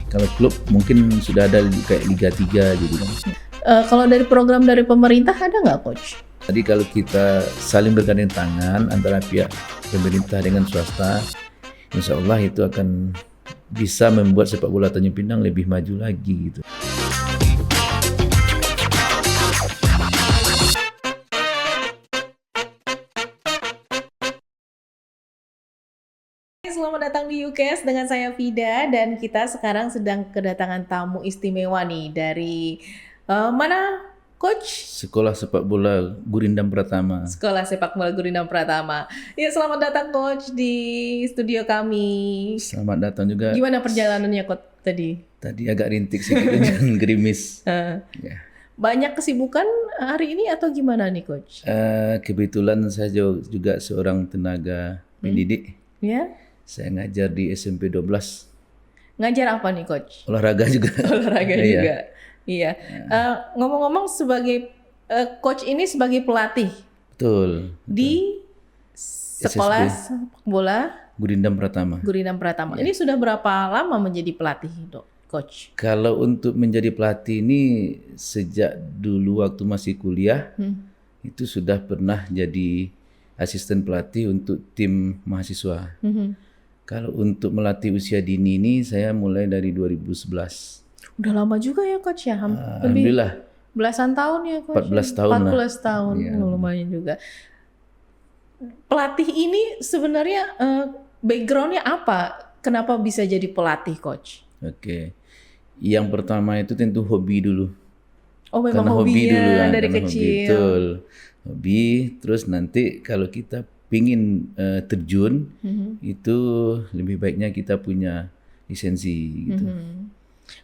Kalau klub mungkin sudah ada kayak Liga 3 gitu kan. Kalau dari program dari pemerintah ada nggak coach? Jadi kalau kita saling bergandeng tangan antara pihak pemerintah dengan swasta, insya Allah itu akan bisa membuat sepak bola Tanjung Pinang lebih maju lagi gitu. Selamat datang di UKS dengan saya Vida, dan kita sekarang sedang kedatangan tamu istimewa nih dari mana coach? Sekolah sepak bola Gurindam Pratama. Sekolah Sepak Bola Gurindam Pratama. Ya, selamat datang coach di studio kami. Selamat datang juga. Gimana perjalanannya coach tadi? Tadi agak rintik sih dan gerimis. Ya. Banyak kesibukan hari ini atau gimana nih coach? Kebetulan saya juga seorang tenaga pendidik. Ya. Saya ngajar di SMP 12. Ngajar apa nih coach? Olahraga juga. Olahraga juga. Iya. Ngomong-ngomong, sebagai coach ini sebagai pelatih. Betul. Di sekolah sepak bola Gurindam Pratama. Gurindam Pratama. Ini sudah berapa lama menjadi pelatih, coach? Kalau untuk menjadi pelatih ini sejak dulu waktu masih kuliah, itu sudah pernah jadi asisten pelatih untuk tim mahasiswa. Kalau untuk melatih usia dini ini saya mulai dari 2011. Udah lama juga ya coach ya? Alhamdulillah. Belasan tahun ya coach? 14 tahun 14 lah. tahun, Ya. lumayan juga. Pelatih ini sebenarnya backgroundnya apa? Kenapa bisa jadi pelatih coach? Oke. Yang pertama itu tentu hobi dulu. Oh, memang Karena hobi hobinya dulu kan, dari karena kecil. Hobi, betul. Hobi, terus nanti kalau kita pingin terjun, itu lebih baiknya kita punya lisensi gitu.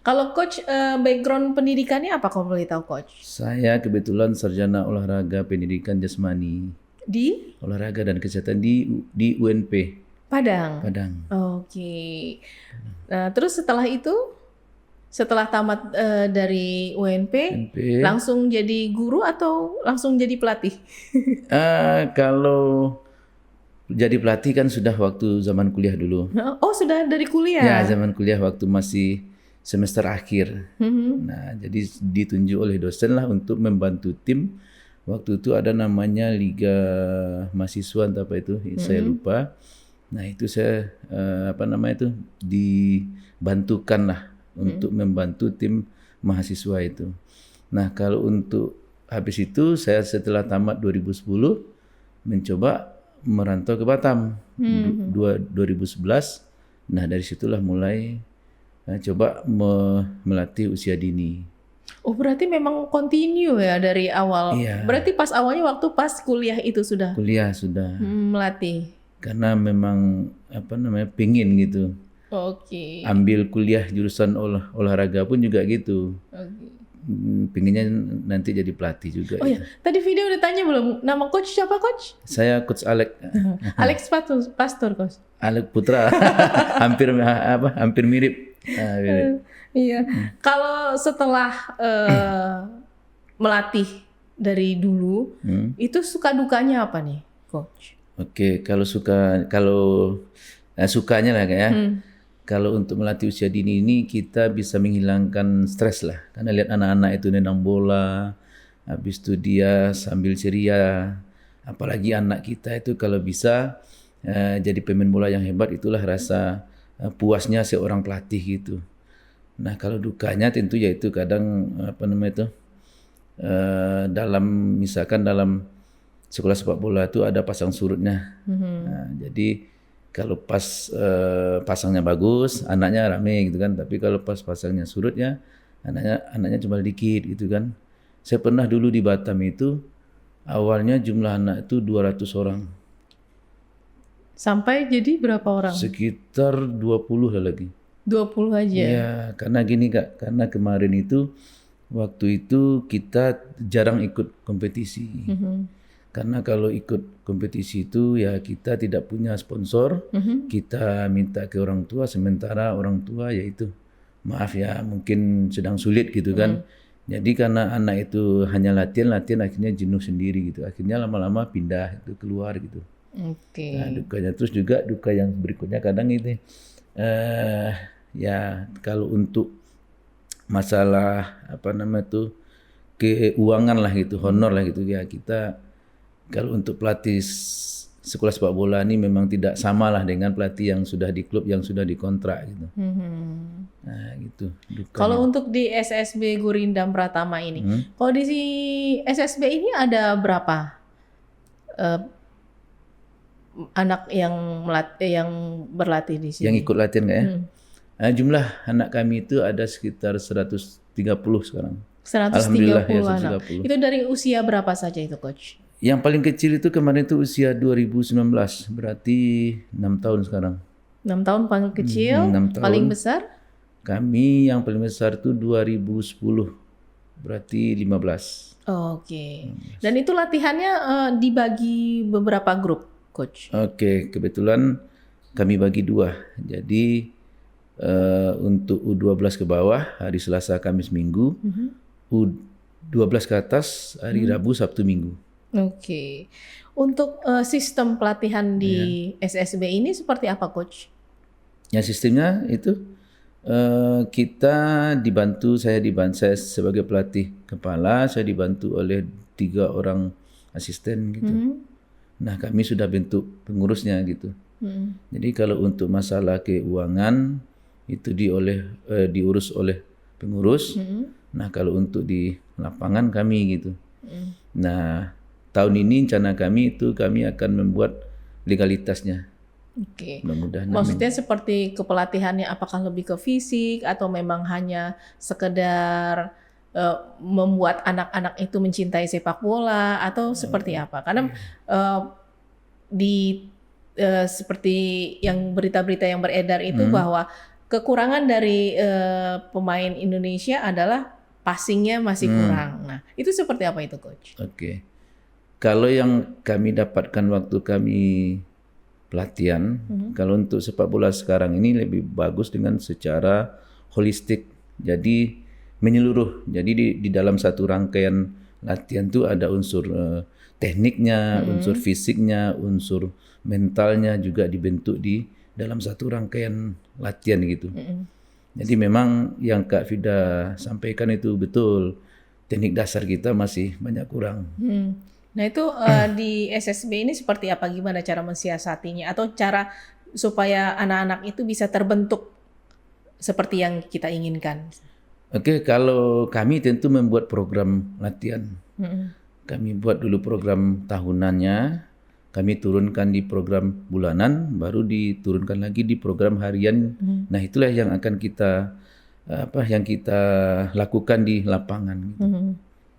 Kalau coach, background pendidikannya apa kalau boleh tahu coach? Saya kebetulan sarjana olahraga pendidikan jasmani. Di? Olahraga dan kesehatan di UNP. Padang? Padang. Oke. Nah, terus setelah itu? Setelah tamat dari UNP, langsung jadi guru atau langsung jadi pelatih? Kalau jadi pelatih kan sudah waktu zaman kuliah dulu. Oh, sudah dari kuliah? Ya, zaman kuliah waktu masih semester akhir. Nah, jadi ditunjuk oleh dosen lah untuk membantu tim. Waktu itu ada namanya Liga Mahasiswa atau apa itu, saya lupa. Nah, itu saya dibantukan lah untuk membantu tim mahasiswa itu. Nah, kalau untuk habis itu saya setelah tamat 2010 mencoba merantau ke Batam 2011. Nah, dari situlah mulai coba melatih usia dini. Oh, berarti memang continue ya dari awal. Iya. Berarti pas awalnya waktu pas kuliah itu sudah? Kuliah sudah. Melatih. Karena memang pengin gitu. Oke. Ambil kuliah jurusan olahraga pun juga gitu. Pengennya nanti jadi pelatih juga. Oh ya, tadi video udah tanya belum? Nama coach siapa coach? Saya coach Alex. Alex Pastor coach. Alex Putra. hampir mirip. Mirip. Iya. Kalau setelah melatih dari dulu, itu suka dukanya apa nih, coach? Oke, kalau sukanya lah ya. Kalau untuk melatih usia dini ini kita bisa menghilangkan stres lah. Karena lihat anak-anak itu nendang bola, habis itu dia sambil ceria. Apalagi anak kita itu kalau bisa jadi pemain bola yang hebat, itulah rasa puasnya seorang pelatih gitu. Nah, kalau dukanya tentu yaitu kadang misalkan dalam sekolah sepak bola itu ada pasang surutnya. Nah, jadi kalau pas pasangnya bagus, anaknya rame gitu kan. Tapi kalau pas pasangnya surutnya, anaknya cuma dikit gitu kan. Saya pernah dulu di Batam itu, awalnya jumlah anak itu 200 orang. Sampai jadi berapa orang? Sekitar 20 lah lagi. 20 aja? Iya, karena gini Kak, karena kemarin itu, waktu itu kita jarang ikut kompetisi. Karena kalau ikut kompetisi itu ya kita tidak punya sponsor, kita minta ke orang tua, sementara orang tua yaitu maaf ya mungkin sedang sulit gitu kan. Jadi karena anak itu hanya latihan akhirnya jenuh sendiri gitu. Akhirnya lama-lama pindah itu keluar gitu. Nah, dukanya terus juga duka yang berikutnya kadang itu Ya kalau untuk masalah keuangan lah gitu, honor lah gitu ya, kita kalau untuk pelatih sekolah sepak bola ini memang tidak sama lah dengan pelatih yang sudah di klub, yang sudah dikontrak gitu. Nah gitu. Kalau untuk di SSB Gurindam Pratama ini, kalau di SSB ini ada berapa anak yang berlatih di sini? Yang ikut latihan nggak ya? Jumlah anak kami itu ada sekitar 130 sekarang. 130 Alhamdulillah ya, anak. 130. Itu dari usia berapa saja itu, Coach? Yang paling kecil itu kemarin itu usia 2019, berarti 6 tahun sekarang. 6 tahun paling kecil, 6 tahun. paling besar? Kami yang paling besar itu 2010, berarti 15. Oke. Dan itu latihannya dibagi beberapa grup, Coach? Oke, kebetulan kami bagi 2. Jadi untuk U12 ke bawah hari Selasa, Kamis, Minggu. U12 ke atas hari Rabu, Sabtu, Minggu. Oke. Untuk sistem pelatihan di SSB ini seperti apa, Coach? Ya, sistemnya itu kita dibantu, saya sebagai pelatih kepala, saya dibantu oleh 3 orang asisten gitu. Nah, kami sudah bentuk pengurusnya gitu. Jadi kalau untuk masalah keuangan itu diurus oleh pengurus. Nah, kalau untuk di lapangan kami gitu. Nah, tahun ini rencana kami itu kami akan membuat legalitasnya. Oke. Mudah-mudahan. Maksudnya seperti kepelatihannya apakah lebih ke fisik atau memang hanya sekedar membuat anak-anak itu mencintai sepak bola atau seperti apa? Karena seperti yang berita-berita yang beredar itu bahwa kekurangan dari pemain Indonesia adalah passingnya masih kurang. Nah, itu seperti apa itu, Coach? Oke. Kalau yang kami dapatkan waktu kami pelatihan, kalau untuk sepak bola sekarang ini lebih bagus dengan secara holistik. Jadi menyeluruh. Jadi di dalam satu rangkaian latihan itu ada unsur tekniknya, unsur fisiknya, unsur mentalnya juga dibentuk di dalam satu rangkaian latihan gitu. Jadi memang yang Kak Fida sampaikan itu betul. Teknik dasar kita masih banyak kurang. Nah itu di SSB ini seperti apa? Gimana cara mensiasatinya? Atau cara supaya anak-anak itu bisa terbentuk seperti yang kita inginkan? Oke, kalau kami tentu membuat program latihan. Kami buat dulu program tahunannya, kami turunkan di program bulanan, baru diturunkan lagi di program harian. Nah itulah yang akan kita lakukan di lapangan.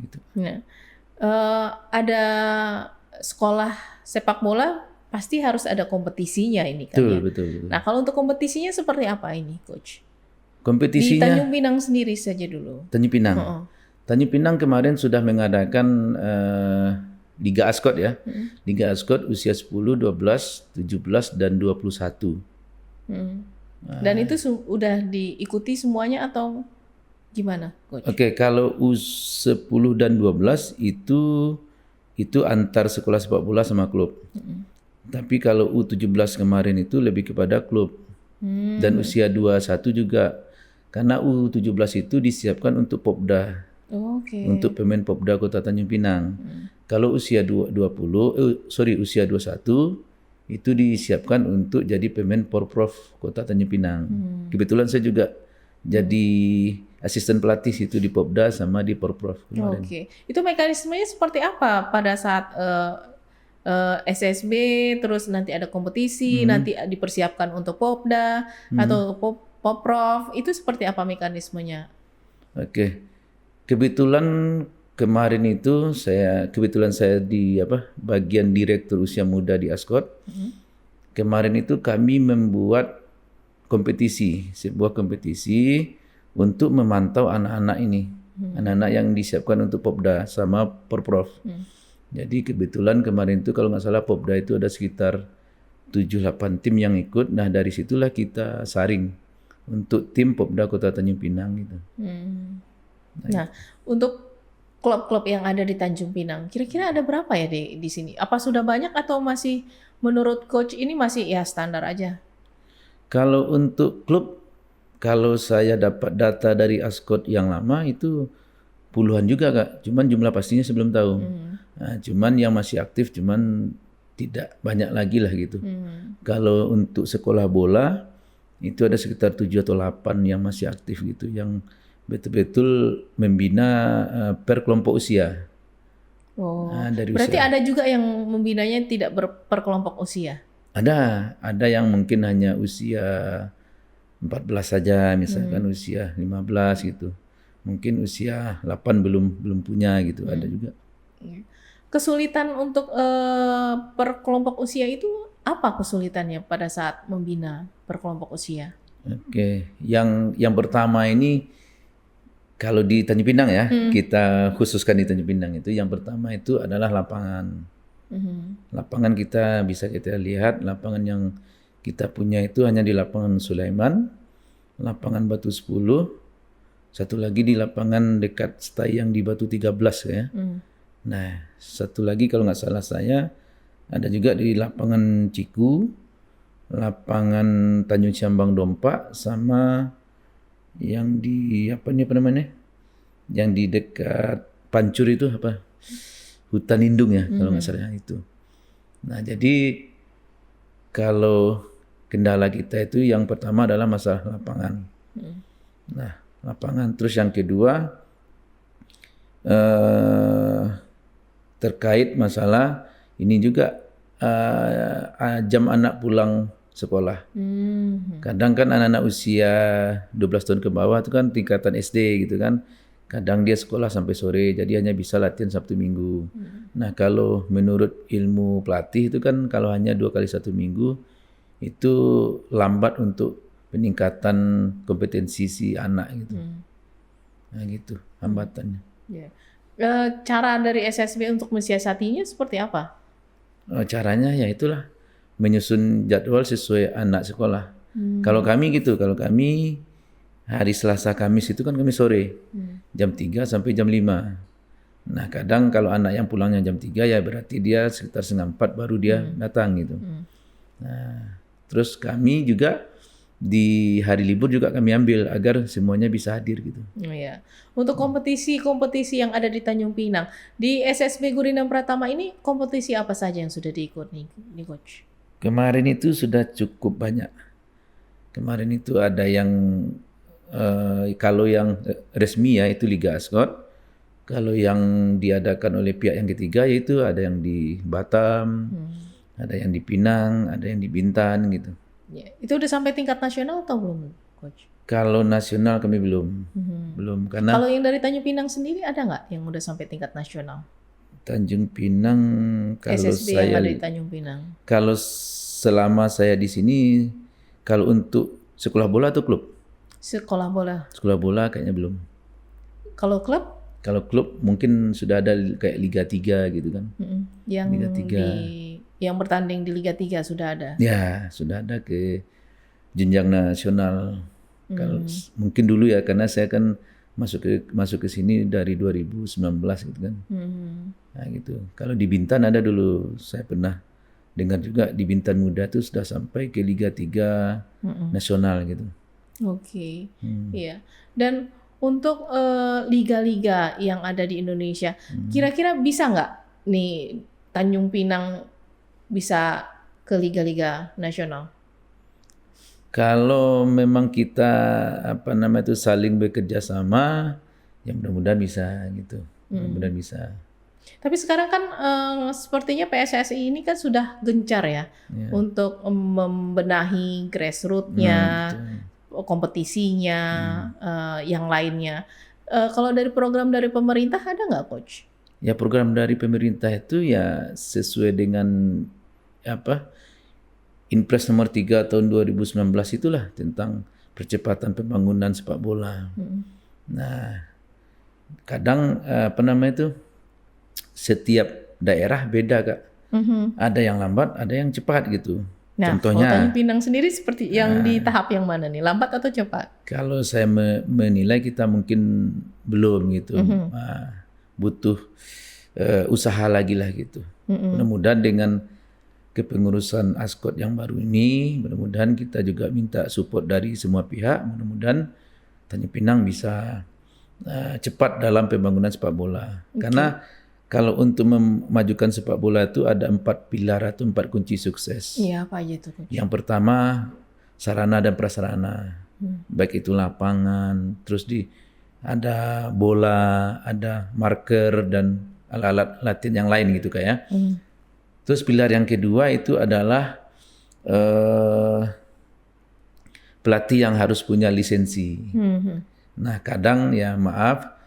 Gitu. Nah, ada sekolah sepak bola pasti harus ada kompetisinya ini kan ya. Betul. Nah kalau untuk kompetisinya seperti apa ini, Coach? Kompetisinya di Tanjung Pinang sendiri saja dulu. Tanjung Pinang. Tanjung Pinang kemarin sudah mengadakan Liga Ascot ya. Liga Ascot usia 10, 12, 17 dan 21. Dan itu udah diikuti semuanya atau gimana, Coach? Oke, kalau U10 dan 12 itu antar sekolah sepak bola sama klub. Tapi kalau U17 kemarin itu lebih kepada klub. Dan usia 21 juga. Karena U17 itu disiapkan untuk Popda. Untuk pemain Popda Kota Tanjung Pinang. Kalau usia usia 21 itu disiapkan untuk jadi pemain Porprov Kota Tanjung Pinang. Kebetulan saya juga jadi asisten pelatih itu di Popda sama di Porprov kemarin. Itu mekanismenya seperti apa pada saat SSB terus nanti ada kompetisi, nanti dipersiapkan untuk Popda atau Porprov, itu seperti apa mekanismenya? Oke. Kebetulan kemarin itu saya di bagian direktur usia muda di Ascot. Kemarin itu kami membuat sebuah kompetisi untuk memantau anak-anak ini. Anak-anak yang disiapkan untuk Popda sama Porprov. Jadi kebetulan kemarin itu kalau nggak salah Popda itu ada sekitar 7-8 tim yang ikut. Nah dari situlah kita saring untuk tim Popda Kota Tanjung Pinang gitu. Nah, untuk klub-klub yang ada di Tanjung Pinang, kira-kira ada berapa ya di sini? Apa sudah banyak atau masih menurut Coach ini masih ya standar aja? Kalau untuk klub Kalau saya dapat data dari Ascot yang lama itu puluhan juga Kak. Cuman jumlah pastinya saya belum tahu. Nah, cuman yang masih aktif cuman tidak banyak lagi lah gitu. Kalau untuk sekolah bola itu ada sekitar 7 atau 8 yang masih aktif gitu, yang betul-betul membina per kelompok usia. Oh, Dari berarti usia. ada juga yang membinanya tidak per kelompok usia. Ada yang mungkin hanya usia 14 saja, misalkan usia 15 gitu. Mungkin usia 8 belum punya gitu, ada juga. Kesulitan untuk per kelompok usia itu apa kesulitannya pada saat membina per kelompok usia? Oke, yang pertama ini kalau di Tanjung Pinang ya, kita khususkan di Tanjung Pinang itu yang pertama itu adalah lapangan. Lapangan kita bisa kita lihat, lapangan yang kita punya itu hanya di lapangan Sulaiman, lapangan Batu 10, satu lagi di lapangan dekat Stayang di Batu 13 ya. Nah, satu lagi kalau nggak salah saya ada juga di lapangan Ciku, lapangan Tanjung Siambang Dompak, sama yang di apa namanya? Yang di dekat Pancur itu apa? Hutan lindung ya kalau nggak salah itu. Nah, jadi kalau kendala kita itu yang pertama adalah masalah lapangan. Nah, lapangan. Terus yang kedua terkait masalah ini juga jam anak pulang sekolah. Kadang kan anak-anak usia 12 tahun ke bawah itu kan tingkatan SD gitu kan. Kadang dia sekolah sampai sore, jadi hanya bisa latihan Sabtu Minggu. Nah, kalau menurut ilmu pelatih itu kan kalau hanya 2 kali 1 minggu itu lambat untuk peningkatan kompetensi si anak gitu. Nah, gitu hambatannya. Yeah. Cara dari SSB untuk mensiasatinya seperti apa? Caranya ya itulah menyusun jadwal sesuai anak sekolah. Kalau kami gitu, kalau kami hari Selasa Kamis itu kan kami sore. Jam 3 sampai jam 5. Nah, kadang kalau anak yang pulangnya jam 3 ya berarti dia sekitar setengah 4 baru dia datang gitu. Nah, terus kami juga di hari libur juga kami ambil agar semuanya bisa hadir gitu. Oh, ya. Untuk kompetisi-kompetisi yang ada di Tanjung Pinang, di SSB Gurinam Pratama ini kompetisi apa saja yang sudah diikut nih Coach? Kemarin itu sudah cukup banyak. Kemarin itu ada yang kalau yang resmi ya itu Liga Ascot. Kalau yang diadakan oleh pihak yang ketiga yaitu ada yang di Batam, ada yang di Pinang, ada yang di Bintan gitu. Ya. Itu udah sampai tingkat nasional atau belum, Coach? Kalau nasional kami belum karena Kalau yang dari Tanjung Pinang sendiri ada nggak yang udah sampai tingkat nasional? Tanjung Pinang kalau SSB saya yang ada di Tanjung Pinang. kalau selama saya di sini kalau untuk sekolah bola atau klub? Sekolah bola. Sekolah bola kayaknya belum. Kalau klub? Kalau klub mungkin sudah ada kayak Liga 3 gitu kan. Yang Liga 3. Yang bertanding di Liga 3 sudah ada. Ya, sudah ada ke jenjang nasional. Kalau mungkin dulu ya karena saya kan masuk ke sini dari 2019 gitu kan. Nah, gitu. Kalau di Bintan ada dulu, saya pernah dengar juga di Bintan Muda tuh sudah sampai ke Liga 3 nasional gitu. Oke. Iya. Dan untuk liga-liga yang ada di Indonesia, kira-kira bisa nggak nih Tanjung Pinang bisa ke liga-liga nasional? Kalau memang kita itu saling bekerja sama, ya mudah-mudahan bisa gitu. Mudah-mudahan bisa. Tapi sekarang kan sepertinya PSSI ini kan sudah gencar ya untuk membenahi grassroots-nya, kompetisinya, yang lainnya. Kalau dari program dari pemerintah ada nggak, Coach? Ya program dari pemerintah itu ya sesuai dengan Inpres nomor 3 tahun 2019 itulah tentang percepatan pembangunan sepak bola. Nah, kadang setiap daerah beda Kak. Ada yang lambat, ada yang cepat gitu. Nah, contohnya Tanjung Pinang sendiri seperti yang di tahap yang mana nih? Lambat atau cepat? Kalau saya menilai kita mungkin belum gitu. Butuh usaha lagi lah gitu. Mudah-mudahan dengan kepengurusan ASKOT yang baru ini. Mudah-mudahan kita juga minta support dari semua pihak. Mudah-mudahan Tanjung Pinang bisa cepat dalam pembangunan sepak bola. Karena kalau untuk memajukan sepak bola itu ada 4 pilar atau 4 kunci sukses. Iya, apa aja itu, Coach? Yang pertama sarana dan prasarana, baik itu lapangan, terus ada bola, ada marker dan alat-alat latihan yang lain gitu kayak. Terus pilar yang kedua itu adalah pelatih yang harus punya lisensi. Nah kadang ya maaf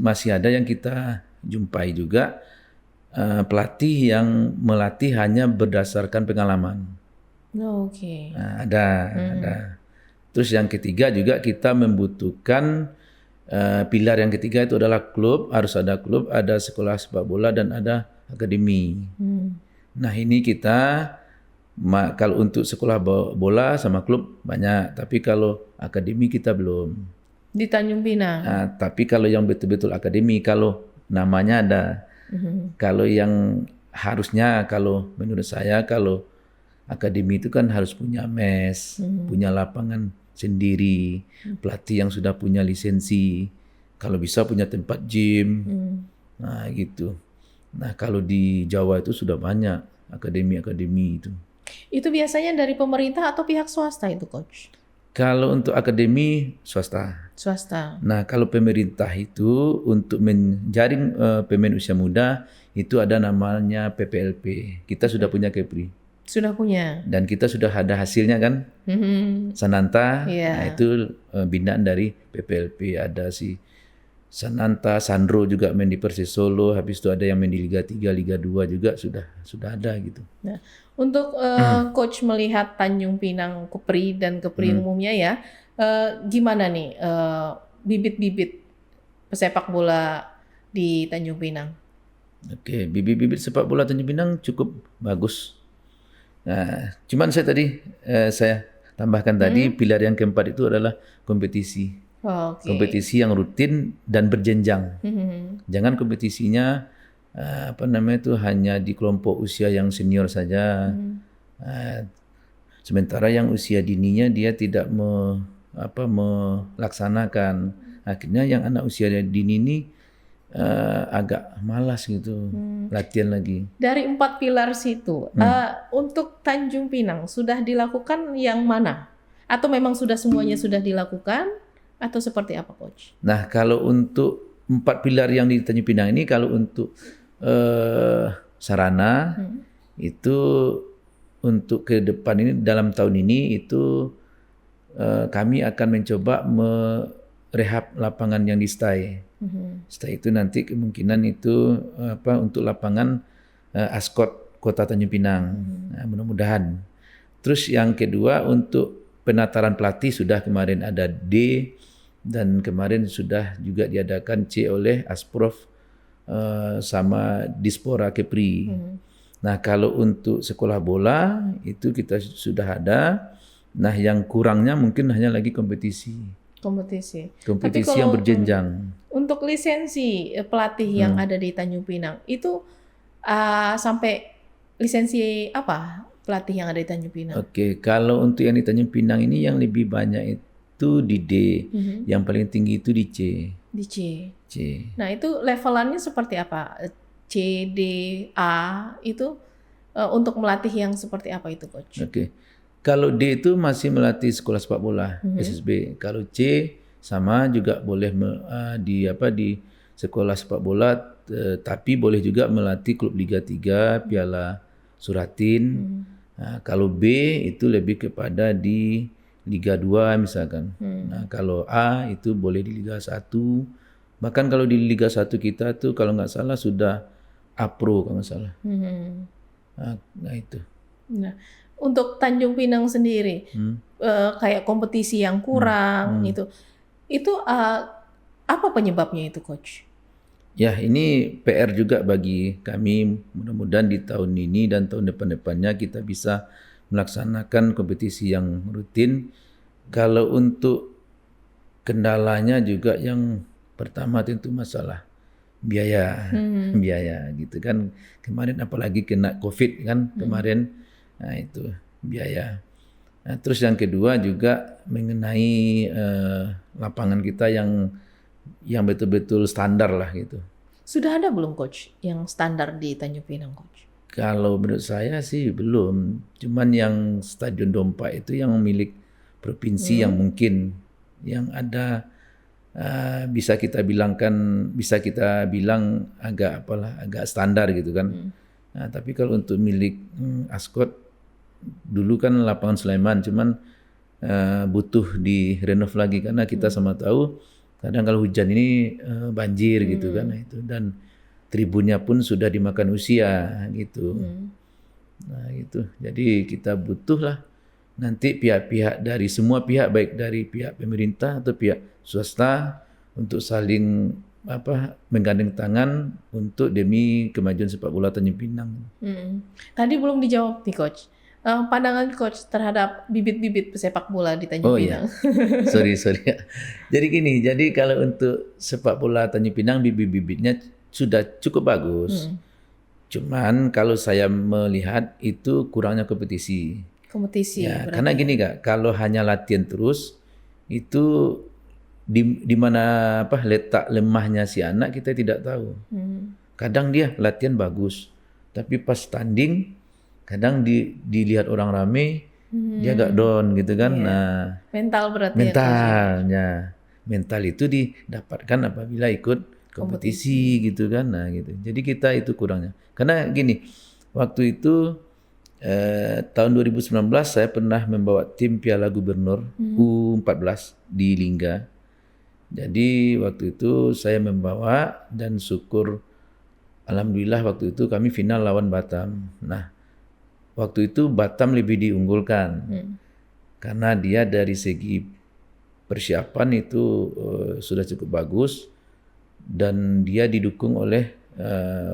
masih ada yang kita jumpai juga pelatih yang melatih hanya berdasarkan pengalaman. Oke. Nah, ada. Terus yang ketiga juga kita membutuhkan pilar yang ketiga itu adalah klub, harus ada klub, ada sekolah sepak bola dan ada akademi. Nah ini kita kalau untuk sekolah bola sama klub banyak, tapi kalau akademi kita belum. Di Tanjung Pinang. Tapi kalau yang betul-betul akademi, kalau namanya ada. Kalau yang harusnya, kalau menurut saya, kalau akademi itu kan harus punya mes, punya lapangan sendiri, pelatih yang sudah punya lisensi, kalau bisa punya tempat gym, nah gitu. Nah kalau di Jawa itu sudah banyak akademi-akademi itu. Itu biasanya dari pemerintah atau pihak swasta itu, Coach? Kalau untuk akademi swasta. Swasta. Nah kalau pemerintah itu untuk menjaring pemain usia muda itu ada namanya PPLP. Kita sudah punya Kepri. Sudah punya. Dan kita sudah ada hasilnya kan. Sananta, nah itu binaan dari PPLP. Ada si Sananta, Sandro juga main di Persis Solo. Habis itu ada yang main di Liga 3, Liga 2 juga sudah ada gitu. Nah, untuk Coach melihat Tanjung Pinang Kepri dan Kepri umumnya ya, gimana nih bibit-bibit pesepak bola di Tanjung Pinang? Oke, bibit-bibit sepak bola Tanjung Pinang cukup bagus. Nah, cuman saya tambahkan tadi pilar yang keempat itu adalah kompetisi. Kompetisi yang rutin dan berjenjang. Jangan kompetisinya hanya di kelompok usia yang senior saja. Sementara yang usia dininya dia tidak melaksanakan. Akhirnya yang anak usia dini ini agak malas gitu latihan lagi. Dari 4 pilar situ, untuk Tanjung Pinang sudah dilakukan yang mana? Atau memang semuanya sudah dilakukan? Atau seperti apa, Coach? Nah, kalau untuk 4 pilar yang di Tanjung Pinang ini, kalau untuk sarana itu untuk ke depan ini dalam tahun ini itu kami akan mencoba merehab lapangan yang di STAI. STAI itu nanti kemungkinan itu untuk lapangan ASKOT Kota Tanjung Pinang. Nah, mudah-mudahan. Terus yang kedua untuk penataran pelatih sudah kemarin ada D dan kemarin sudah juga diadakan C oleh Asprof sama Dispora Kepri. Nah kalau untuk sekolah bola itu kita sudah ada. Nah yang kurangnya mungkin hanya lagi kompetisi yang berjenjang. Untuk lisensi pelatih yang ada di Tanjung Pinang itu sampai lisensi apa pelatih yang ada di Tanjung Pinang? Oke, kalau untuk yang di Tanjung Pinang ini yang lebih banyak itu di D, yang paling tinggi itu di C. Di C. Nah itu levelannya seperti apa? C, D, A itu untuk melatih yang seperti apa itu, Coach? Oke. Kalau D itu masih melatih sekolah sepak bola SSB. Kalau C sama juga boleh di sekolah sepak bola, tapi boleh juga melatih klub Liga 3, Piala Suratin. Nah, kalau B itu lebih kepada di Liga 2 misalkan. Nah, kalau A itu boleh di Liga 1. Bahkan kalau di Liga 1 kita tuh kalau nggak salah sudah A-Pro kalau nggak salah. Nah itu. Nah, untuk Tanjung Pinang sendiri, kayak kompetisi yang kurang itu apa penyebabnya itu, Coach? Ya ini PR juga bagi kami. Mudah-mudahan di tahun ini dan tahun depan-depannya kita bisa melaksanakan kompetisi yang rutin. Kalau untuk kendalanya juga yang pertama tentu masalah biaya, biaya gitu kan. Kemarin apalagi kena COVID kan kemarin, nah itu biaya. Nah, terus yang kedua juga mengenai lapangan kita yang betul-betul standar lah gitu. Sudah ada belum coach yang standar di Tanjung Pinang coach? Kalau menurut saya sih belum. Cuman yang Stadion Dompa itu yang milik provinsi yang mungkin yang ada bisa kita bilang agak standar gitu kan. Nah, tapi kalau untuk milik Ascot dulu kan lapangan Sulaiman, cuman butuh direnov lagi karena kita sama tahu kadang kalau hujan ini banjir gitu kan. Nah, itu dan tribunnya pun sudah dimakan usia gitu. Nah, gitu. Jadi kita butuhlah nanti pihak-pihak dari semua pihak, baik dari pihak pemerintah atau pihak swasta, untuk saling menggandeng tangan untuk demi kemajuan sepak bola Tanjung Pinang. Tadi belum dijawab nih coach. Pandangan coach terhadap bibit-bibit pesepak bola di Tanjung Pinang. Sorry. Jadi gini, jadi kalau untuk sepak bola Tanjung Pinang bibit-bibitnya sudah cukup bagus. Cuman kalau saya melihat itu kurangnya kompetisi. Ya, karena gini Kak, kalau hanya latihan terus itu di mana letak lemahnya si anak kita tidak tahu. Kadang dia latihan bagus, tapi pas tanding kadang dilihat orang rame dia agak down gitu kan. Nah, mental berarti mental itu didapatkan apabila ikut kompetisi gitu kan. Nah, gitu. Jadi kita itu kurangnya. Karena gini, waktu itu tahun 2019 saya pernah membawa tim Piala Gubernur U14 di Lingga. Jadi waktu itu saya membawa dan syukur alhamdulillah waktu itu kami final lawan Batam. Nah, waktu itu Batam lebih diunggulkan karena dia dari segi persiapan itu sudah cukup bagus dan dia didukung oleh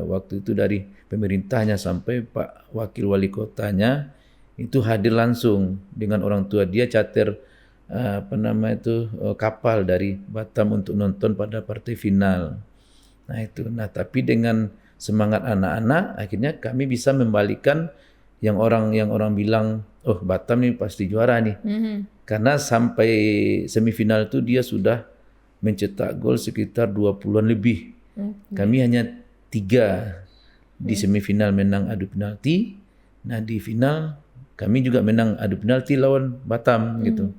waktu itu dari pemerintahnya sampai Pak Wakil Wali Kotanya itu hadir langsung dengan orang tua dia charter kapal dari Batam untuk nonton pada partai final. Nah itu. Nah tapi dengan semangat anak-anak akhirnya kami bisa membalikan yang orang bilang oh Batam ini pasti juara nih. Karena sampai semifinal itu dia sudah mencetak gol sekitar 20-an lebih. Kami hanya 3 di semifinal menang adu penalti. Nah di final kami juga menang adu penalti lawan Batam gitu.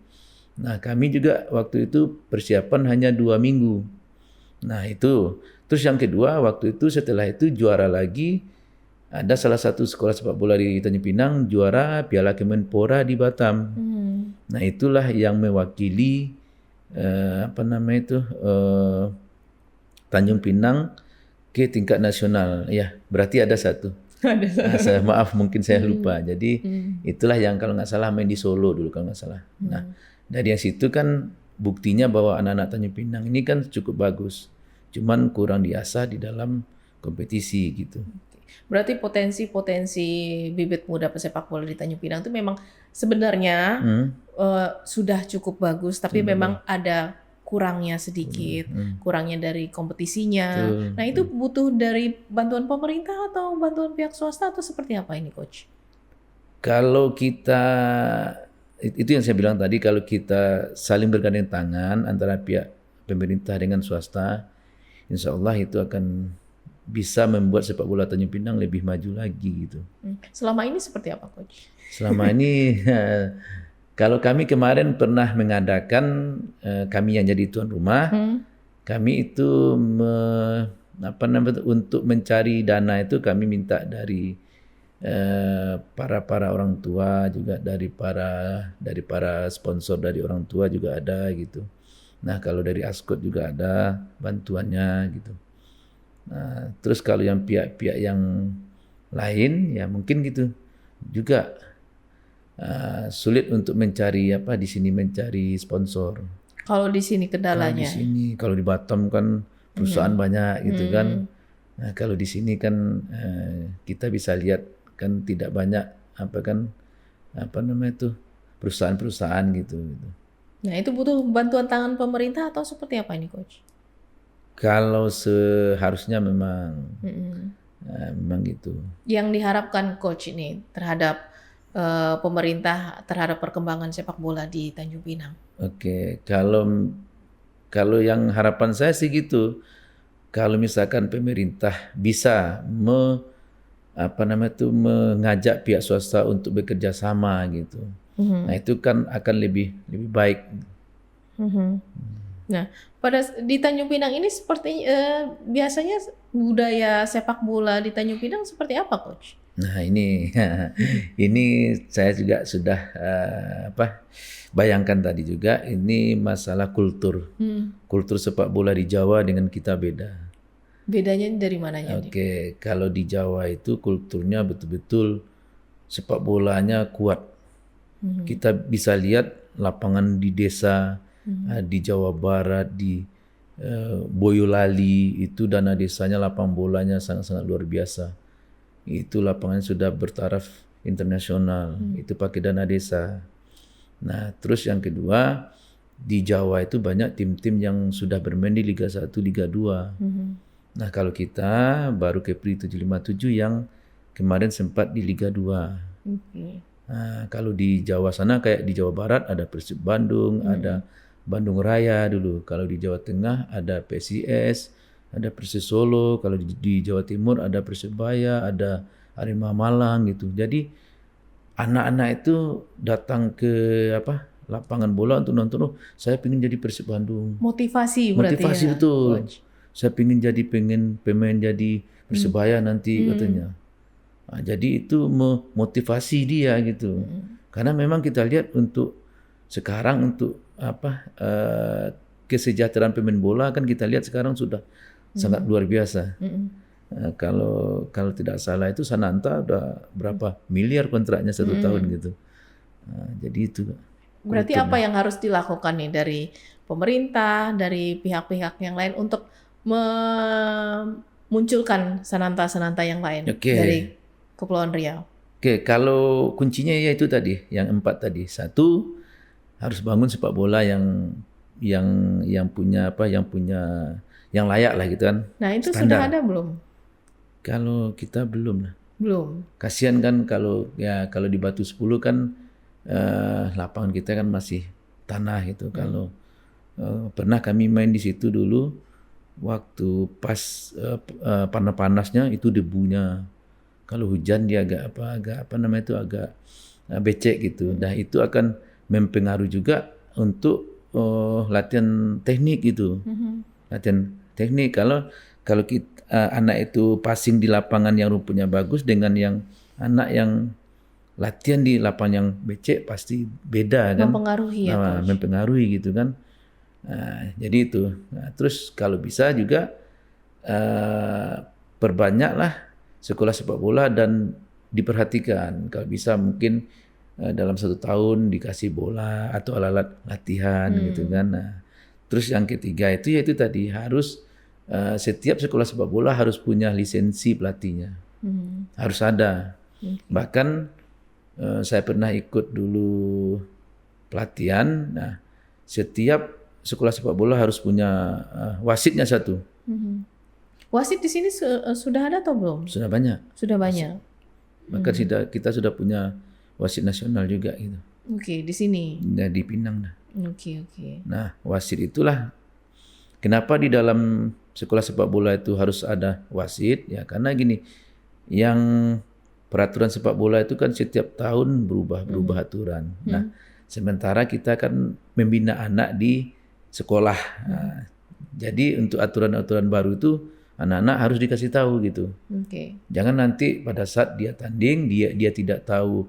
Nah kami juga waktu itu persiapan hanya 2 minggu. Nah itu. Terus yang kedua waktu itu setelah itu juara lagi. Ada salah satu sekolah sepak bola di Tanjung Pinang juara Piala Kemenpora di Batam. Nah itulah yang mewakili Tanjung Pinang ke tingkat nasional. Ya berarti ada satu. Maaf mungkin saya lupa. Jadi itulah yang kalau nggak salah main di Solo dulu kalau nggak salah. Nah dari yang situ kan buktinya bahwa anak-anak Tanjung Pinang ini kan cukup bagus. Cuman kurang diasah di dalam kompetisi gitu. Berarti potensi bibit muda pesepak bola di Tanjung Pinang itu memang sebenarnya sudah cukup bagus, tapi memang ada kurangnya sedikit, kurangnya dari kompetisinya. Nah itu butuh dari bantuan pemerintah atau bantuan pihak swasta atau seperti apa ini coach? Kalau kita, itu yang saya bilang tadi, kalau kita saling bergandeng tangan antara pihak pemerintah dengan swasta, insya Allah itu akan bisa membuat sepak bola Tanjung Pinang lebih maju lagi gitu. Selama ini seperti apa coach? Selama ini kalau kami kemarin pernah mengadakan kami yang jadi tuan rumah, kami itu untuk mencari dana itu kami minta dari para orang tua juga dari para sponsor dari orang tua juga ada gitu. Nah kalau dari Ascot juga ada bantuannya gitu. Nah, terus kalau yang pihak-pihak yang lain ya mungkin gitu juga sulit untuk mencari di sini mencari sponsor. Kalau di sini kendalanya? Kalau di sini, kalau di Batam kan perusahaan banyak gitu kan. Nah kalau di sini kan kita bisa lihat kan tidak banyak perusahaan-perusahaan gitu. Nah itu butuh bantuan tangan pemerintah atau seperti apa ini coach? Kalau seharusnya memang memang gitu. Yang diharapkan coach ini terhadap pemerintah terhadap perkembangan sepak bola di Tanjung Pinang. Oke, kalau yang harapan saya sih gitu. Kalau misalkan pemerintah bisa mengajak pihak swasta untuk bekerja sama gitu. Nah, itu kan akan lebih baik. Nah, di Tanjung Pinang ini seperti biasanya budaya sepak bola di Tanjung Pinang seperti apa, coach? Nah, ini ini saya juga sudah bayangkan tadi juga, ini masalah kultur. Kultur sepak bola di Jawa dengan kita beda. Bedanya dari mananya? Oke, kalau di Jawa itu kulturnya betul-betul sepak bolanya kuat. Kita bisa lihat lapangan di desa, di Jawa Barat, di Boyolali, itu dana desanya lapangan bolanya sangat-sangat luar biasa. Itu lapangannya sudah bertaraf internasional, itu pakai dana desa. Nah, terus yang kedua, di Jawa itu banyak tim-tim yang sudah bermain di Liga 1, Liga 2. Nah, kalau kita baru Kepri 757 yang kemarin sempat di Liga 2. Nah, kalau di Jawa sana kayak di Jawa Barat ada Persib Bandung, ada Bandung Raya dulu. Kalau di Jawa Tengah ada PSIS, ada Persis Solo. Kalau di Jawa Timur ada Persebaya, ada Arema Malang gitu. Jadi anak-anak itu datang ke lapangan bola untuk nonton. Saya pengen jadi Persib Bandung. Motivasi berarti. Motivasi betul. Coach. Saya pengen pemain jadi Persebaya nanti katanya. Nah, jadi itu memotivasi dia gitu. Karena memang kita lihat untuk sekarang untuk kesejahteraan pemain bola kan kita lihat sekarang sudah sangat luar biasa. Kalau tidak salah itu Sananta udah berapa miliar kontraknya 1 tahun gitu. Jadi itu. Berarti apa yang harus dilakukan nih dari pemerintah, dari pihak-pihak yang lain untuk memunculkan Sananta-Sananta yang lain dari Kepulauan Riau? Oke, kalau kuncinya ya itu tadi, yang 4 tadi. 1, harus bangun sepak bola yang punya yang layak lah gitu kan. Nah, itu standar. Sudah ada belum? Kalau kita belum lah. Belum. Kasihan kan kalau di Batu 10 kan lapangan kita kan masih tanah gitu. Kalau pernah kami main di situ dulu waktu pas panas-panasnya itu debunya. Kalau hujan dia agak becek gitu. Nah, itu akan mempengaruhi juga untuk latihan teknik gitu. Latihan teknik kalau anak itu passing di lapangan yang rumputnya bagus dengan yang anak yang latihan di lapangan yang becek pasti beda kan. Mempengaruhi mempengaruhi gitu kan. Jadi itu. Nah, terus kalau bisa juga perbanyaklah sekolah sepak bola dan diperhatikan. Kalau bisa mungkin dalam 1 tahun dikasih bola atau alat-alat latihan gitu kan. Nah, terus yang ketiga itu yaitu tadi harus setiap sekolah sepak bola harus punya lisensi pelatihnya. Harus ada. Bahkan saya pernah ikut dulu pelatihan. Nah, setiap sekolah sepak bola harus punya wasitnya 1. Wasit di sini sudah ada atau belum? Sudah banyak. Sudah banyak. Bahkan kita sudah punya wasit nasional juga gitu. Oke, di sini. Nah, di Pinang dah. Oke. Nah, wasit itulah kenapa di dalam sekolah sepak bola itu harus ada wasit ya, karena gini, yang peraturan sepak bola itu kan setiap tahun berubah aturan. Nah, sementara kita kan membina anak di sekolah. Nah, jadi untuk aturan-aturan baru itu anak-anak harus dikasih tahu gitu. Jangan nanti pada saat dia tanding dia tidak tahu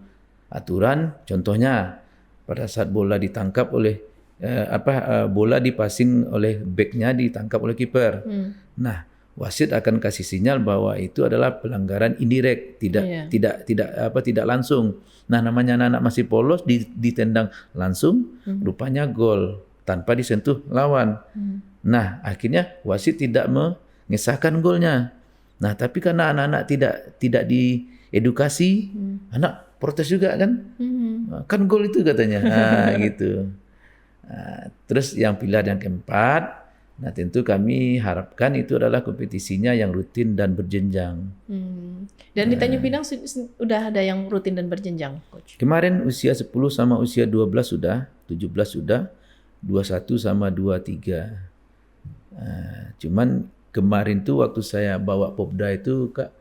aturan. Contohnya pada saat bola ditangkap oleh bola dipassing oleh backnya ditangkap oleh kiper. Nah, wasit akan kasih sinyal bahwa itu adalah pelanggaran indirect, tidak langsung. Nah, namanya anak-anak masih polos ditendang langsung, rupanya gol tanpa disentuh lawan. Nah, akhirnya wasit tidak mengesahkan golnya. Nah, tapi karena anak-anak tidak diedukasi, anak protes juga kan? Kan gol itu katanya. Nah, gitu. Nah, terus yang pilihan yang keempat, Nah, tentu kami harapkan itu adalah kompetisinya yang rutin dan berjenjang. Dan di Tanjung Pinang udah ada yang rutin dan berjenjang, Coach? Kemarin usia 10 sama usia 12 sudah, 17 sudah, 21 sama 23. Cuman kemarin tuh waktu saya bawa Popda itu, Kak,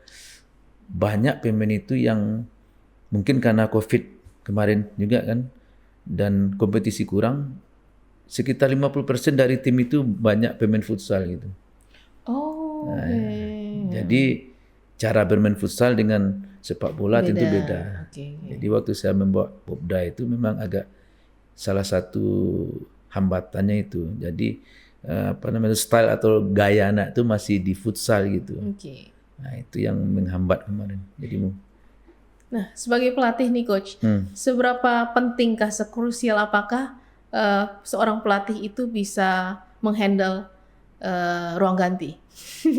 banyak pemain itu yang mungkin karena COVID kemarin juga kan, dan kompetisi kurang, sekitar 50% dari tim itu banyak pemain futsal gitu. Oh, oke. Jadi cara bermain futsal dengan sepak bola tentu beda. Jadi waktu saya membawa Popda itu memang agak salah satu hambatannya itu. Jadi style atau gaya anak itu masih di futsal gitu. Nah, itu yang menghambat kemarin. Jadi nah, sebagai pelatih nih Coach, seberapa pentingkah, sekrusial apakah seorang pelatih itu bisa menghandle ruang ganti?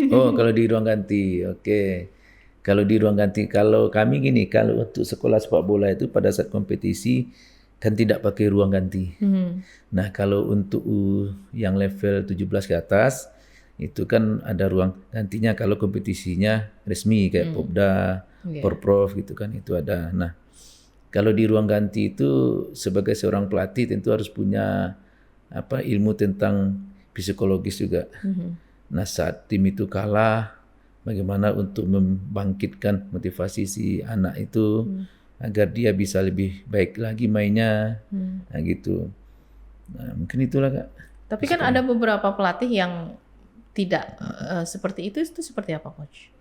Oh, kalau di ruang ganti, oke. Kalau di ruang ganti, kalau kami gini, kalau untuk sekolah sepak bola itu pada saat kompetisi kan tidak pakai ruang ganti. Nah, kalau untuk yang level 17 ke atas, itu kan ada ruang gantinya kalau kompetisinya resmi kayak Popda, Porprov gitu kan, itu ada. Nah, kalau di ruang ganti itu sebagai seorang pelatih tentu harus punya ilmu tentang psikologis juga. Nah, saat tim itu kalah, bagaimana untuk membangkitkan motivasi si anak itu agar dia bisa lebih baik lagi mainnya, nah gitu. Nah, mungkin itulah, Kak. Tapi kan ada beberapa pelatih yang tidak seperti itu seperti apa, Coach?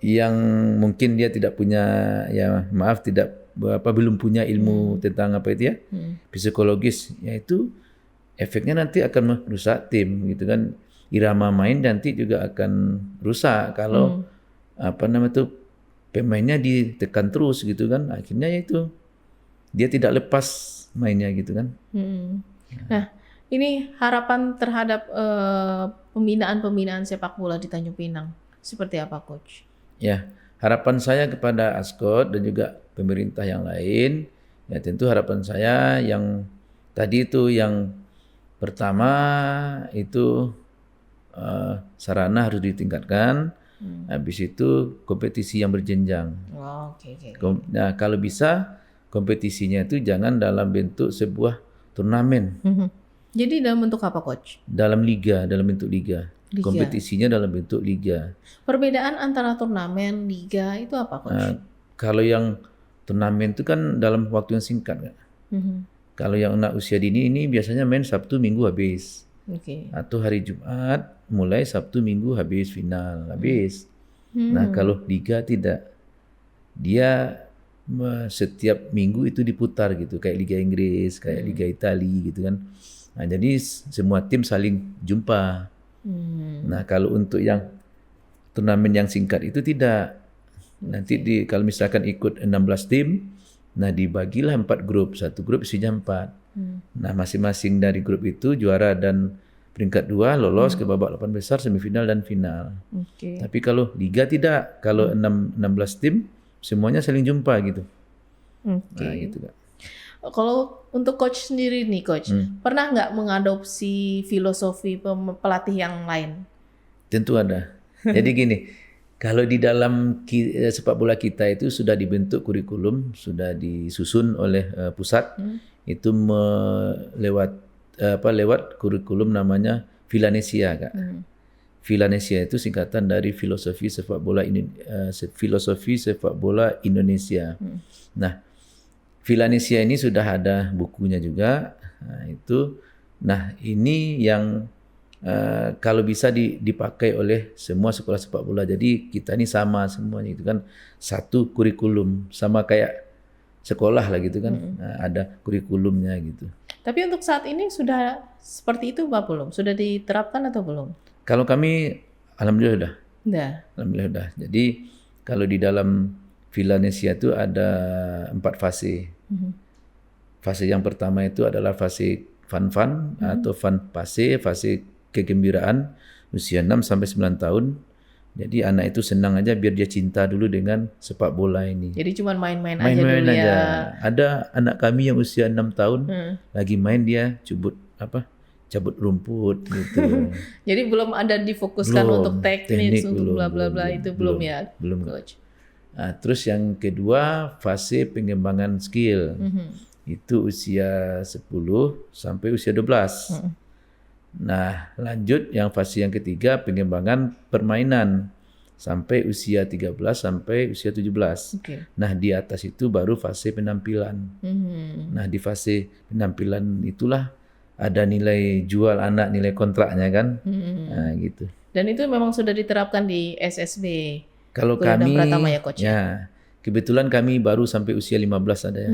Yang mungkin dia tidak punya, belum punya ilmu tentang psikologis, yaitu efeknya nanti akan merusak tim gitu kan. Irama main nanti juga akan rusak kalau pemainnya ditekan terus gitu kan, akhirnya itu dia tidak lepas mainnya gitu kan. Nah, ini harapan terhadap pembinaan sepak bola di Tanjung Pinang seperti apa, Coach? Ya, harapan saya kepada Ascot dan juga pemerintah yang lain, ya tentu harapan saya yang tadi itu, yang pertama itu sarana harus ditingkatkan. Habis itu kompetisi yang berjenjang. Nah, kalau bisa kompetisinya itu jangan dalam bentuk sebuah turnamen. Jadi dalam bentuk apa, Coach? Dalam bentuk liga. Kompetisinya dalam bentuk liga. Perbedaan antara turnamen, liga itu apa, Coach? Kalau yang turnamen itu kan dalam waktu yang singkat, Kak. Kalau yang anak usia dini ini biasanya main Sabtu Minggu habis. Atau hari Jumat mulai Sabtu Minggu habis final, habis. Nah, kalau liga tidak. Dia setiap minggu itu diputar gitu, kayak Liga Inggris, kayak Liga Italia gitu kan. Nah, jadi semua tim saling jumpa. Nah, kalau untuk yang turnamen yang singkat itu tidak. Nanti kalau misalkan ikut 16 tim, nah dibagilah 4 grup. Satu grup isinya 4. Nah, masing-masing dari grup itu juara dan peringkat 2 lolos ke babak 8 besar, semifinal dan final. Tapi kalau liga tidak. Kalau 16 tim semuanya saling jumpa gitu. Nah, gitu, Kak. Kalau untuk coach sendiri nih, Coach, pernah nggak mengadopsi filosofi pelatih yang lain? Tentu ada. Jadi gini, kalau di dalam sepak bola kita itu sudah dibentuk kurikulum, sudah disusun oleh pusat, itu lewat kurikulum namanya Vilanesia, Kak. Vilanesia itu singkatan dari filosofi sepak bola Indonesia. Nah, Vilanesia ini sudah ada bukunya juga. Nah, ini yang kalau bisa dipakai oleh semua sekolah sepak bola. Jadi kita ini sama semuanya, itu kan satu kurikulum, sama kayak sekolah lah gitu kan. Nah, ada kurikulumnya gitu. Tapi untuk saat ini sudah seperti itu Pak belum? Sudah diterapkan atau belum? Kalau kami alhamdulillah sudah. Alhamdulillah sudah. Jadi kalau di dalam Vilanesia itu ada 4 fase. Fase yang pertama itu adalah fase fun atau fun fase kegembiraan usia 6 sampai 9 tahun. Jadi anak itu senang aja biar dia cinta dulu dengan sepak bola ini. Jadi cuma main-main aja dulu ya. Ada anak kami yang usia 6 tahun lagi main dia cabut rumput gitu. Jadi belum ada difokuskan Belum, untuk teknik untuk belum, bla bla bla itu belum ya, belum. coach. Nah, terus yang kedua fase pengembangan skill. Itu usia 10 sampai usia 12. Nah, lanjut yang fase yang ketiga pengembangan permainan sampai usia 13 sampai usia 17. Oke. Nah, di atas itu baru fase penampilan. Nah, di fase penampilan itulah ada nilai jual anak, nilai kontraknya kan. Nah, gitu. Dan itu memang sudah diterapkan di SSB. Kalau Gurindam kami Pratama ya, coach ya, kebetulan kami baru sampai usia 15 ada ya.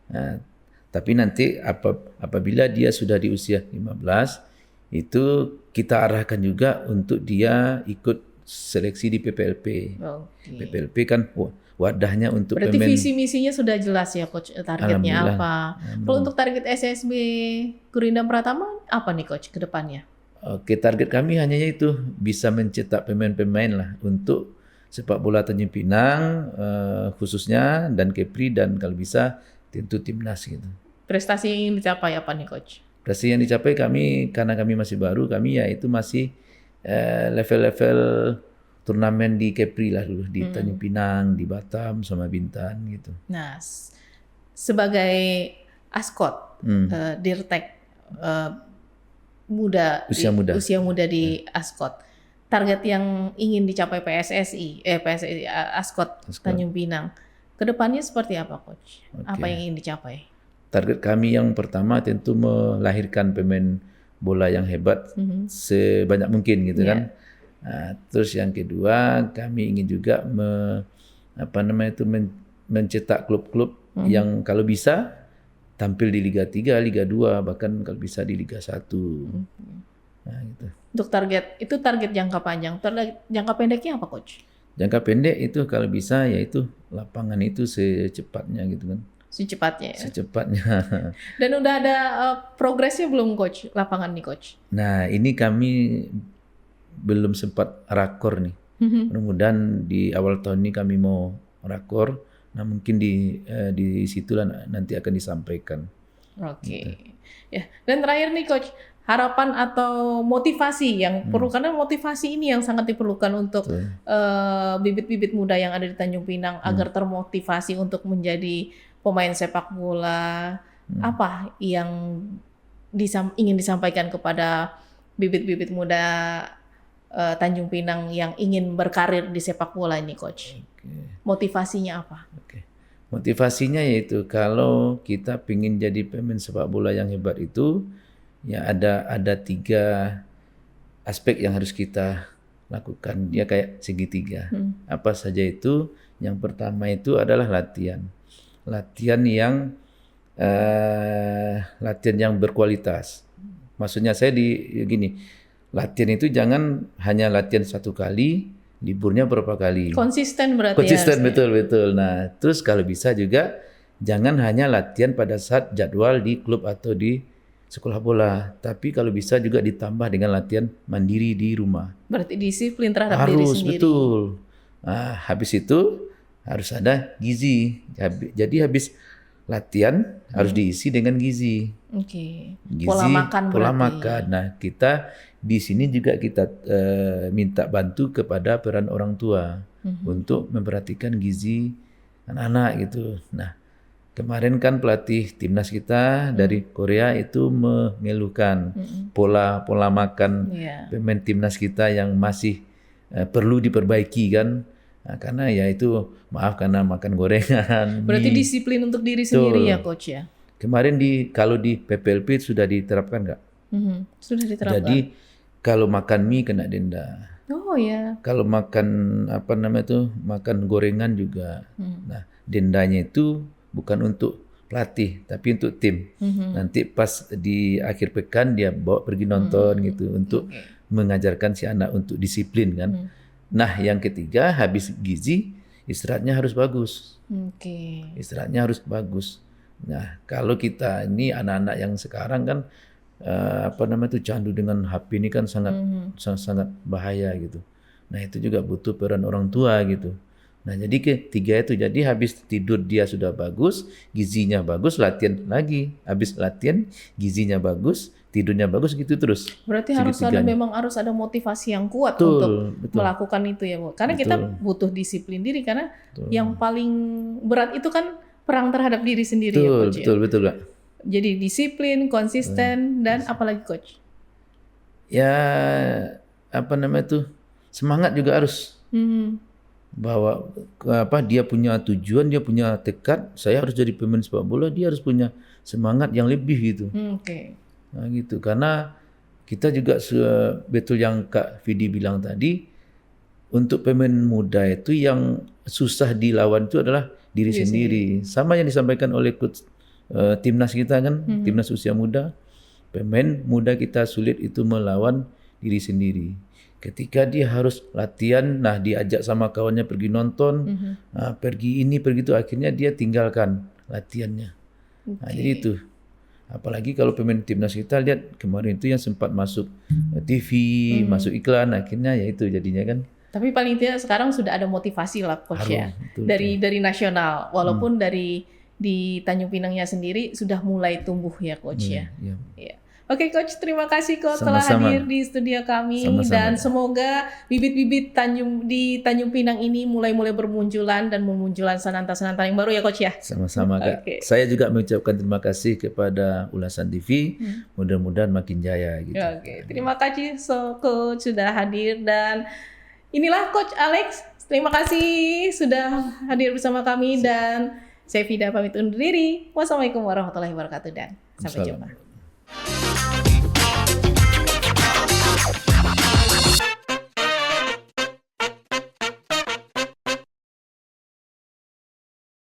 Nah, tapi nanti apabila dia sudah di usia 15 itu kita arahkan juga untuk dia ikut seleksi di PPLP. Oke. PPLP kan wadahnya untuk Berarti pemain. visi misinya sudah jelas ya, coach, targetnya Alhamdulillah. apa. Kalau untuk target SSB Gurindam Pratama apa nih, coach, ke depannya? Oke, target kami hanya itu bisa mencetak pemain-pemain lah untuk sepak bola Tanjung Pinang khususnya dan Kepri dan kalau bisa tentu timnas gitu. Prestasi yang ingin dicapai apa nih, coach? Prestasi yang dicapai kami karena kami masih baru, kami ya itu masih level-level turnamen di Kepri lah dulu di Tanjung Pinang, di Batam sama Bintan gitu. Nah, sebagai askot Dirtek usia muda di askot, target yang ingin dicapai PSSI askot Tanjung Pinang, kedepannya seperti apa, coach? Apa yang ingin dicapai? Target kami yang pertama tentu melahirkan pemain bola yang hebat sebanyak mungkin gitu kan. Nah, terus yang kedua kami ingin juga mencetak klub-klub yang kalau bisa tampil di Liga 3, Liga 2, bahkan kalau bisa di Liga 1. Nah, gitu. Untuk target jangka panjang, jangka pendeknya apa, coach? Jangka pendek itu kalau bisa yaitu lapangan itu secepatnya gitu kan. Secepatnya ya? Secepatnya. Dan udah ada progresnya belum, coach, lapangan nih, coach? Nah, ini kami belum sempat rakor nih. Mudah-mudahan di awal tahun ini kami mau rakor. Nah, mungkin di situlah nanti akan disampaikan. Oke. Ya, dan terakhir nih, coach, harapan atau motivasi yang perlu, karena motivasi ini yang sangat diperlukan untuk bibit-bibit muda yang ada di Tanjung Pinang agar termotivasi untuk menjadi pemain sepak bola. Apa yang ingin disampaikan kepada bibit-bibit muda Tanjung Pinang yang ingin berkarir di sepak bola ini, coach? Motivasinya apa? Motivasinya yaitu kalau kita ingin jadi pemain sepak bola yang hebat itu ya ada 3 aspek yang harus kita lakukan. Dia kayak segitiga. Apa saja itu? Yang pertama itu adalah latihan. Latihan yang berkualitas. Maksudnya saya gini, latihan itu jangan hanya latihan 1 kali, liburnya berapa kali. Konsisten berarti. Konsisten, betul. Nah, terus kalau bisa juga jangan hanya latihan pada saat jadwal di klub atau di sekolah bola, tapi kalau bisa juga ditambah dengan latihan mandiri di rumah. Berarti disiplin terhadap diri sendiri. Harus, betul. Nah, habis itu harus ada gizi. Jadi habis latihan harus diisi dengan gizi. Oke. Gizi, Pola makan. Nah, kita di sini juga kita minta bantu kepada peran orang tua untuk memperhatikan gizi anak-anak gitu. Nah, kemarin kan pelatih timnas kita dari Korea itu mengeluhkan pola makan pemain timnas kita yang masih perlu diperbaiki kan. Nah, karena ya itu karena makan gorengan. Berarti disiplin untuk diri sendiri ya, coach ya. Kemarin kalau di PPLP sudah diterapkan nggak? Sudah diterapkan. Jadi kalau makan mie kena denda. Oh ya. Kalau makan makan gorengan juga. Nah, dendanya itu bukan untuk pelatih tapi untuk tim. Nanti pas di akhir pekan dia bawa pergi nonton gitu untuk mengajarkan si anak untuk disiplin kan. Nah, yang ketiga habis gizi istirahatnya harus bagus. Istirahatnya harus bagus. Nah, kalau kita ini anak-anak yang sekarang kan candu dengan HP ini kan sangat bahaya gitu. Nah, itu juga butuh peran orang tua gitu. Nah, jadi ketiga itu, jadi habis tidur dia sudah bagus, gizinya bagus, latihan lagi. Habis latihan, gizinya bagus, tidurnya bagus gitu terus. Berarti harus ada motivasi yang kuat untuk melakukan itu ya Bu. Karena kita butuh disiplin diri karena yang paling berat itu kan perang terhadap diri sendiri ya Coach. Betul Kak. Jadi disiplin, konsisten dan apalagi Coach? Ya semangat juga harus. Bahwa dia punya tujuan, dia punya tekad, saya harus jadi pemain sepak bola, dia harus punya semangat yang lebih gitu. Nah, gitu. Karena kita juga betul yang Kak Vidi bilang tadi, untuk pemain muda itu yang susah dilawan itu adalah diri sendiri. Sama yang disampaikan oleh coach timnas kita kan, timnas usia muda, pemain muda kita sulit itu melawan diri sendiri. Ketika dia harus latihan, nah diajak sama kawannya pergi nonton, pergi ini, pergi itu, akhirnya dia tinggalkan latihannya. Nah, jadi itu. Apalagi kalau pemain timnas kita lihat kemarin itu yang sempat masuk TV, masuk iklan, akhirnya ya itu jadinya kan. Tapi paling tidak sekarang sudah ada motivasi lah Coach ya. Dari nasional, walaupun di Tanjung Pinangnya sendiri sudah mulai tumbuh ya Coach ya. Oke Coach, terima kasih Coach telah hadir di studio kami. Dan semoga bibit-bibit di Tanjung Pinang ini mulai bermunculan dan memunculan sananta-sananta yang baru ya Coach ya. Sama-sama Kak. Saya juga mengucapkan terima kasih kepada Ulasan TV. Mudah-mudahan makin jaya gitu. Terima kasih Coach sudah hadir dan inilah Coach Alex. Terima kasih sudah hadir bersama kami dan saya Vida pamit undur diri. Wassalamualaikum warahmatullahi wabarakatuh dan sampai jumpa.